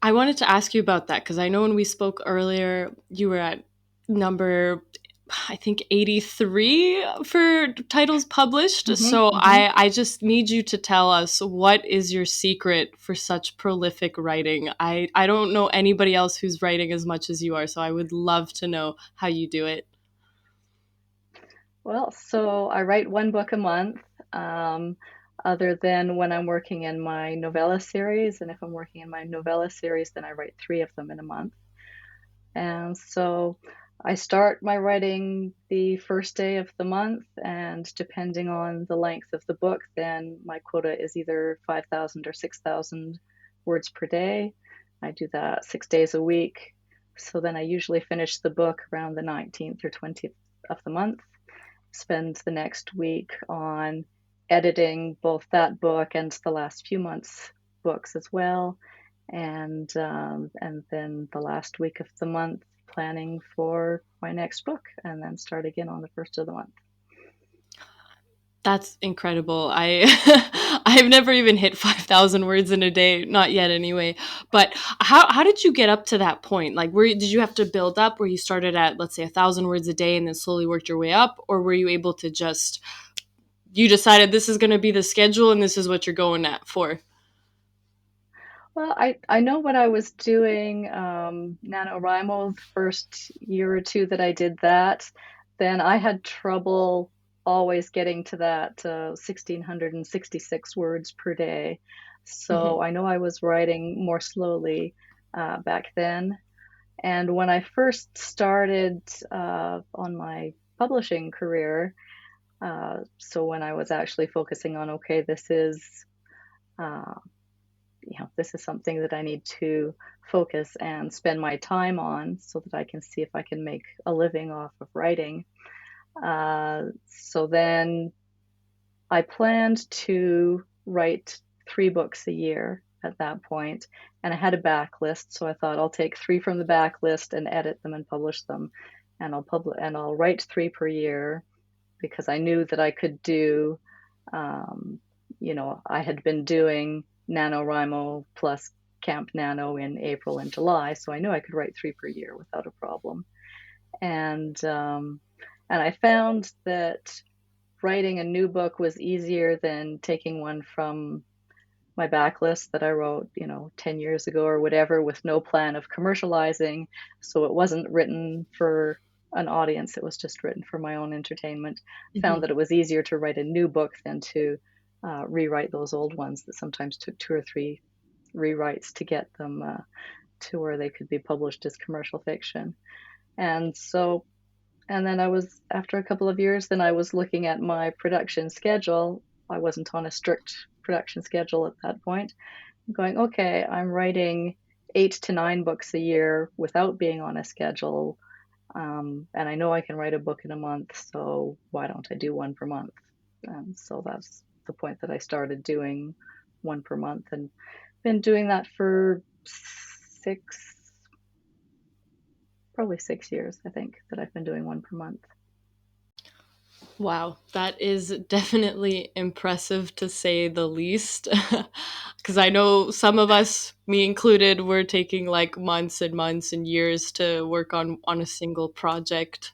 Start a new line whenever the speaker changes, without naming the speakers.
I wanted to ask you about that because I know when we spoke earlier, you were at number, I think, 83 for titles published.
Hmm.
So
Hmm.
I just need you to tell us what is your secret for such prolific writing? I don't know anybody else who's writing as much as you are, so I would love to know how you do it.
Well, so I write one book a month, um, other than when I'm working in my novella series. And if I'm working in my novella series, then I write three of them in a month. And so I start my writing the first day of the month, and depending on the length of the book, then my quota is either 5,000 or 6,000 words per day. I do that 6 days a week. So then I usually finish the book around the 19th or 20th of the month, spend the next week on editing both that book and the last few months' books as well, and then the last week of the month planning for my next book, and then start again on the first of the month.
That's incredible. I've never even hit 5,000 words in a day, not yet anyway. But how did you get up to that point? Like, did you have to build up where you started at, let's say, 1,000 words a day and then slowly worked your way up? Or were you able to just, you decided this is going to be the schedule and this is what you're going at for?
Well, I know when I was doing NaNoWriMo the first year or two that I did that, then I had trouble always getting to that 1,666 words per day.
Hmm.
So I know I was writing more slowly back then. And when I first started on my publishing career, so when I was actually focusing on, okay, uh, this is something that I need to focus and spend my time on so that I can see if I can make a living off of writing. So then I planned to write three books a year at that point, and I had a backlist. So I thought I'll take three from the backlist and edit them and publish them, and I'll write three per year because I knew that I could do. Um, I had been doing NaNoWriMo plus Camp Nano in April and July, so I knew I could write three per year without a problem. And I found that writing a new book was easier than taking one from my backlist that I wrote, 10 years ago or whatever, with no plan of commercializing. So it wasn't written for an audience, it was just written for my own entertainment. Found
Hmm.
that it was easier to write a new book than to rewrite those old ones that sometimes took two or three rewrites to get them to where they could be published as commercial fiction. And so and then after a couple of years, then I was looking at my production schedule. I wasn't on a strict production schedule at that point. Going, okay, I'm writing 8 to 9 books a year without being on a schedule. And I know I can write a book in a month, so why don't I do one per month? And so that's the point that I started doing one per month, and been doing that for six, probably 6 years, I think, that I've been doing one per month.
Wow, that is definitely impressive to say the least. Because I know some of us, me included, were taking like months and months and years to work on a single project.